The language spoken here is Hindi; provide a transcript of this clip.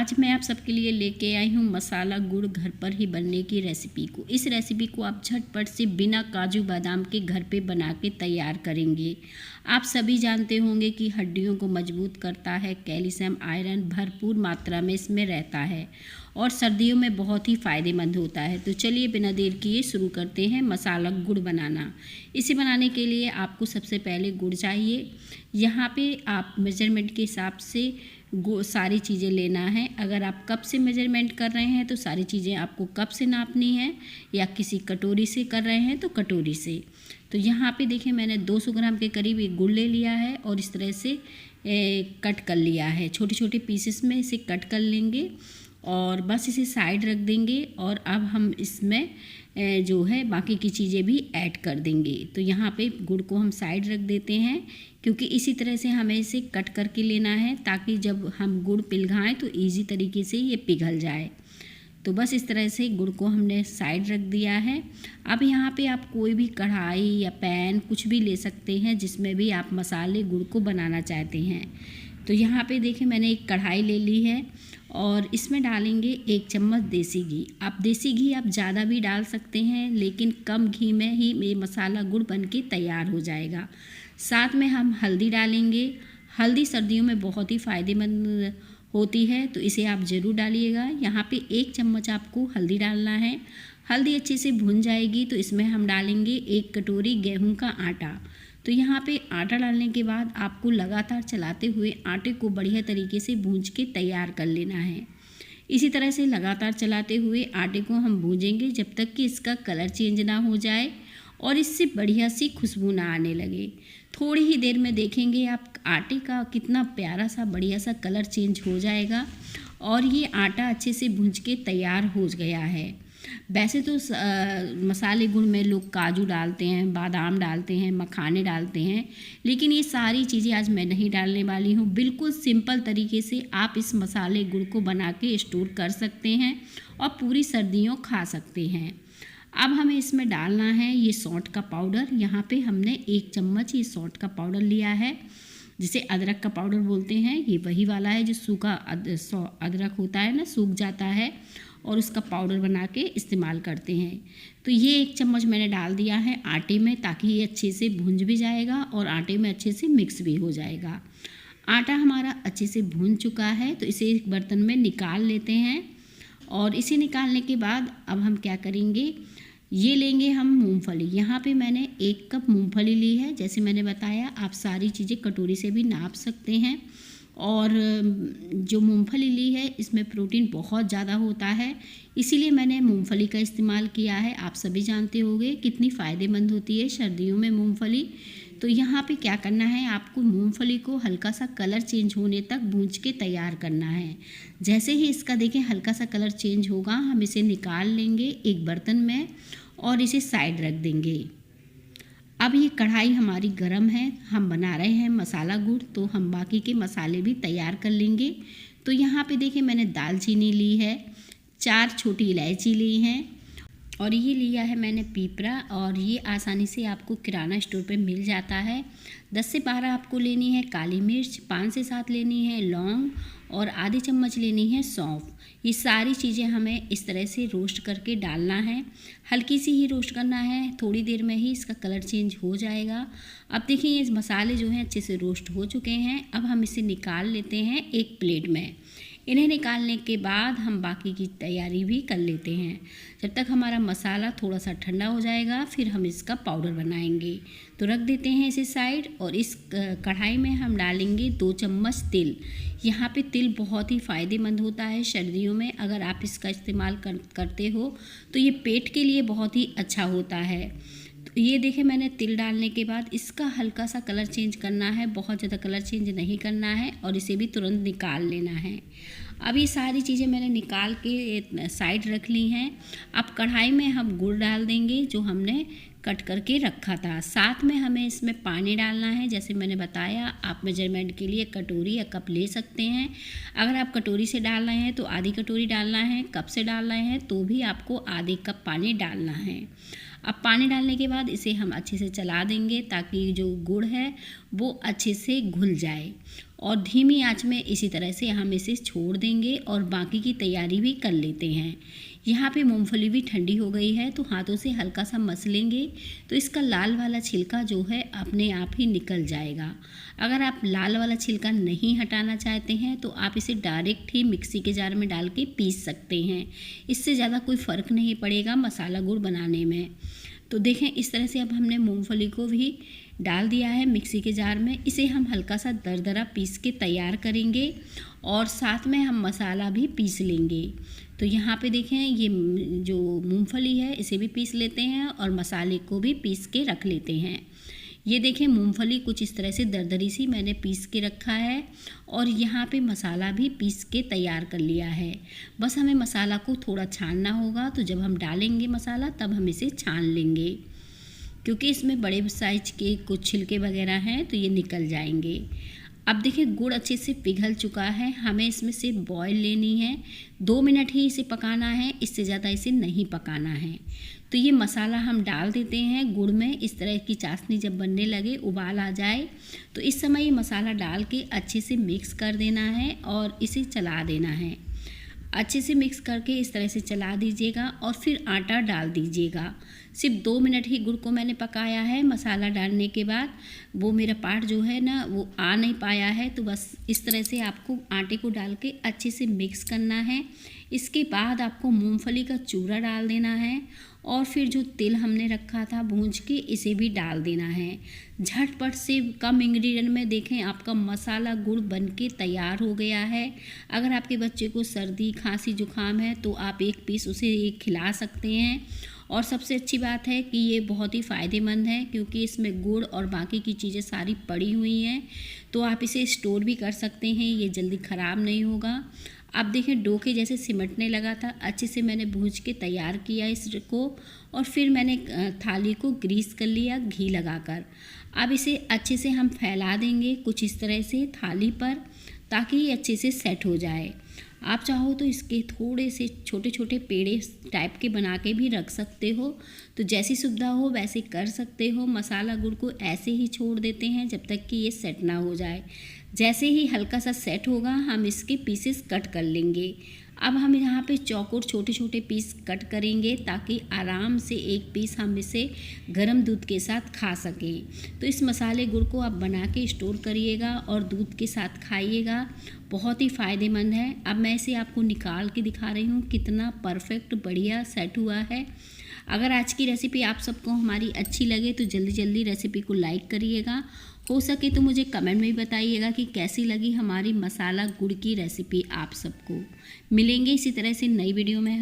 आज मैं आप सबके लिए लेके आई हूँ मसाला गुड़ घर पर ही बनने की रेसिपी को। इस रेसिपी को आप झटपट से बिना काजू बादाम के घर पे बना के तैयार करेंगे। आप सभी जानते होंगे कि हड्डियों को मजबूत करता है, कैल्शियम आयरन भरपूर मात्रा में इसमें रहता है और सर्दियों में बहुत ही फ़ायदेमंद होता है। तो चलिए बिना देर किए शुरू करते हैं मसाला गुड़ बनाना। इसे बनाने के लिए आपको सबसे पहले गुड़ चाहिए। यहाँ पे आप मेजरमेंट के हिसाब से सारी चीज़ें लेना है। अगर आप कप से मेजरमेंट कर रहे हैं तो सारी चीज़ें आपको कप से नापनी है, या किसी कटोरी से कर रहे हैं तो कटोरी से। तो यहाँ पे देखिए मैंने 200 ग्राम के करीब एक गुड़ ले लिया है और इस तरह से कट कर लिया है। छोटे छोटे पीसेस में इसे कट कर लेंगे और बस इसे साइड रख देंगे। और अब हम इसमें जो है बाकी की चीज़ें भी ऐड कर देंगे। तो यहाँ पे गुड़ को हम साइड रख देते हैं, क्योंकि इसी तरह से हमें इसे कट करके लेना है ताकि जब हम गुड़ पिघलाएं तो इजी तरीके से ये पिघल जाए। तो बस इस तरह से गुड़ को हमने साइड रख दिया है। अब यहाँ पे आप कोई भी कढ़ाई या पैन कुछ भी ले सकते हैं जिसमें भी आप मसाले गुड़ को बनाना चाहते हैं। तो यहाँ पे देखिए मैंने एक कढ़ाई ले ली है और इसमें डालेंगे 1 चम्मच देसी घी। आप देसी घी आप ज़्यादा भी डाल सकते हैं, लेकिन कम घी में ही ये मसाला गुड़ बन के तैयार हो जाएगा। साथ में हम हल्दी डालेंगे। हल्दी सर्दियों में बहुत ही फ़ायदेमंद होती है, तो इसे आप ज़रूर डालिएगा। यहाँ पे 1 चम्मच आपको हल्दी डालना है। हल्दी अच्छे से भुन जाएगी तो इसमें हम डालेंगे 1 कटोरी गेहूं का आटा। तो यहाँ पे आटा डालने के बाद आपको लगातार चलाते हुए आटे को बढ़िया तरीके से भूंज के तैयार कर लेना है। इसी तरह से लगातार चलाते हुए आटे को हम भूंजेंगे जब तक कि इसका कलर चेंज ना हो जाए और इससे बढ़िया सी खुशबू ना आने लगे। थोड़ी ही देर में देखेंगे आप आटे का कितना प्यारा सा बढ़िया सा कलर चेंज हो जाएगा और ये आटा अच्छे से भूंज के तैयार हो गया है। वैसे तो मसाले गुड़ में लोग काजू डालते हैं, बादाम डालते हैं, मखाने डालते हैं, लेकिन ये सारी चीज़ें आज मैं नहीं डालने वाली हूँ। बिल्कुल सिंपल तरीके से आप इस मसाले गुड़ को बना के स्टोर कर सकते हैं और पूरी सर्दियों खा सकते हैं। अब हमें इसमें डालना है ये सौंठ का पाउडर। यहाँ पे हमने 1 चम्मच ये सौंठ का पाउडर लिया है, जिसे अदरक का पाउडर बोलते हैं। ये वही वाला है जो सूखा अदरक होता है ना, सूख जाता है और उसका पाउडर बना के इस्तेमाल करते हैं। तो ये 1 चम्मच मैंने डाल दिया है आटे में, ताकि ये अच्छे से भुंज भी जाएगा और आटे में अच्छे से मिक्स भी हो जाएगा। आटा हमारा अच्छे से भुन चुका है, तो इसे एक बर्तन में निकाल लेते हैं। और इसे निकालने के बाद अब हम क्या करेंगे, ये लेंगे हम मूंगफली। यहाँ पे मैंने 1 कप मूंगफली ली है। जैसे मैंने बताया आप सारी चीज़ें कटोरी से भी नाप सकते हैं। और जो मूंगफली ली है इसमें प्रोटीन बहुत ज़्यादा होता है, इसीलिए मैंने मूंगफली का इस्तेमाल किया है। आप सभी जानते होंगे कितनी फ़ायदेमंद होती है सर्दियों में मूंगफली। तो यहाँ पे क्या करना है, आपको मूंगफली को हल्का सा कलर चेंज होने तक भूंज के तैयार करना है। जैसे ही इसका देखें हल्का सा कलर चेंज होगा, हम इसे निकाल लेंगे एक बर्तन में और इसे साइड रख देंगे। अब ये कढ़ाई हमारी गरम है, हम बना रहे हैं मसाला गुड़, तो हम बाकी के मसाले भी तैयार कर लेंगे। तो यहाँ पे देखिए मैंने दालचीनी ली है, 4 छोटी इलायची ली हैं और ये लिया है मैंने पीपरा, और ये आसानी से आपको किराना स्टोर पे मिल जाता है। 10 से 12 आपको लेनी है काली मिर्च, 5 से 7 लेनी है लौंग और आधी चम्मच लेनी है सौंफ। ये सारी चीज़ें हमें इस तरह से रोस्ट करके डालना है। हल्की सी ही रोस्ट करना है, थोड़ी देर में ही इसका कलर चेंज हो जाएगा। अब देखिए ये मसाले जो हैं अच्छे से रोस्ट हो चुके हैं। अब हम इसे निकाल लेते हैं एक प्लेट में। इन्हें निकालने के बाद हम बाकी की तैयारी भी कर लेते हैं। जब तक हमारा मसाला थोड़ा सा ठंडा हो जाएगा फिर हम इसका पाउडर बनाएंगे। तो रख देते हैं इसे साइड और इस कढ़ाई में हम डालेंगे 2 चम्मच तिल। यहाँ पे तिल बहुत ही फ़ायदेमंद होता है सर्दियों में। अगर आप इसका इस्तेमाल करते हो तो ये पेट के लिए बहुत ही अच्छा होता है। तो ये देखें मैंने तिल डालने के बाद इसका हल्का सा कलर चेंज करना है, बहुत ज़्यादा कलर चेंज नहीं करना है, और इसे भी तुरंत निकाल लेना है। अब ये सारी चीज़ें मैंने निकाल के साइड रख ली हैं। अब कढ़ाई में हम गुड़ डाल देंगे जो हमने कट करके रखा था। साथ में हमें इसमें पानी डालना है। जैसे मैंने बताया आप मेजरमेंट के लिए कटोरी या कप ले सकते हैं। अगर आप कटोरी से डाल रहे हैं तो आधी कटोरी डालना है, कप से डाल रहे हैं तो भी आपको आधे कप पानी डालना है। अब पानी डालने के बाद इसे हम अच्छे से चला देंगे ताकि जो गुड़ है वो अच्छे से घुल जाए और धीमी आंच में इसी तरह से हम इसे छोड़ देंगे और बाकी की तैयारी भी कर लेते हैं। यहाँ पे मूंगफली भी ठंडी हो गई है तो हाथों से हल्का सा मस लेंगे तो इसका लाल वाला छिलका जो है अपने आप ही निकल जाएगा। अगर आप लाल वाला छिलका नहीं हटाना चाहते हैं तो आप इसे डायरेक्ट ही मिक्सी के जार में डाल के पीस सकते हैं। इससे ज़्यादा कोई फ़र्क नहीं पड़ेगा मसाला गुड़ बनाने में। तो देखें इस तरह से अब हमने मूंगफली को भी डाल दिया है मिक्सी के जार में। इसे हम हल्का सा दरदरा पीस के तैयार करेंगे और साथ में हम मसाला भी पीस लेंगे। तो यहाँ पे देखें ये जो मूंगफली है इसे भी पीस लेते हैं और मसाले को भी पीस के रख लेते हैं। ये देखें मूंगफली कुछ इस तरह से दरदरी सी मैंने पीस के रखा है और यहाँ पे मसाला भी पीस के तैयार कर लिया है। बस हमें मसाला को थोड़ा छानना होगा, तो जब हम डालेंगे मसाला तब हम इसे छान लेंगे, क्योंकि इसमें बड़े साइज के कुछ छिलके वगैरह हैं तो ये निकल जाएंगे। अब देखिए गुड़ अच्छे से पिघल चुका है, हमें इसमें से बॉयल लेनी है। 2 मिनट ही इसे पकाना है, इससे ज़्यादा इसे नहीं पकाना है। तो ये मसाला हम डाल देते हैं गुड़ में। इस तरह की चाशनी जब बनने लगे, उबाल आ जाए, तो इस समय ये मसाला डाल के अच्छे से मिक्स कर देना है और इसे चला देना है। अच्छे से मिक्स करके इस तरह से चला दीजिएगा और फिर आटा डाल दीजिएगा। सिर्फ 2 मिनट ही गुड़ को मैंने पकाया है। मसाला डालने के बाद वो मेरा पार्ट जो है ना वो आ नहीं पाया है, तो बस इस तरह से आपको आटे को डाल के अच्छे से मिक्स करना है। इसके बाद आपको मूंगफली का चूरा डाल देना है और फिर जो तिल हमने रखा था भूंज के इसे भी डाल देना है। झटपट से कम इंग्रेडिएंट में देखें आपका मसाला गुड़ बनके तैयार हो गया है। अगर आपके बच्चे को सर्दी खांसी जुकाम है तो आप एक पीस उसे खिला सकते हैं। और सबसे अच्छी बात है कि ये बहुत ही फ़ायदेमंद है, क्योंकि इसमें गुड़ और बाकी की चीज़ें सारी पड़ी हुई हैं, तो आप इसे स्टोर भी कर सकते हैं, ये जल्दी ख़राब नहीं होगा। अब देखें डो के जैसे सिमटने लगा था, अच्छे से मैंने भूज के तैयार किया इसको और फिर मैंने थाली को ग्रीस कर लिया घी लगाकर। अब इसे अच्छे से हम फैला देंगे कुछ इस तरह से थाली पर, ताकि ये अच्छे से सेट हो जाए। आप चाहो तो इसके थोड़े से छोटे छोटे पेड़े टाइप के बना के भी रख सकते हो, तो जैसी सुविधा हो वैसे कर सकते हो। मसाला गुड़ को ऐसे ही छोड़ देते हैं जब तक कि ये सेट ना हो जाए। जैसे ही हल्का सा सेट होगा हम इसके पीसेस कट कर लेंगे। अब हम यहाँ पे चौकोर छोटे छोटे पीस कट करेंगे, ताकि आराम से एक पीस हम इसे गर्म दूध के साथ खा सकें। तो इस मसाले गुड़ को आप बना के स्टोर करिएगा और दूध के साथ खाइएगा, बहुत ही फ़ायदेमंद है। अब मैं इसे आपको निकाल के दिखा रही हूँ कितना परफेक्ट बढ़िया सेट हुआ है। अगर आज की रेसिपी आप सबको हमारी अच्छी लगे तो जल्दी जल्दी रेसिपी को लाइक करिएगा। हो सके तो मुझे कमेंट में भी बताइएगा कि कैसी लगी हमारी मसाला गुड़ की रेसिपी आप सबको। मिलेंगे इसी तरह से नई वीडियो में।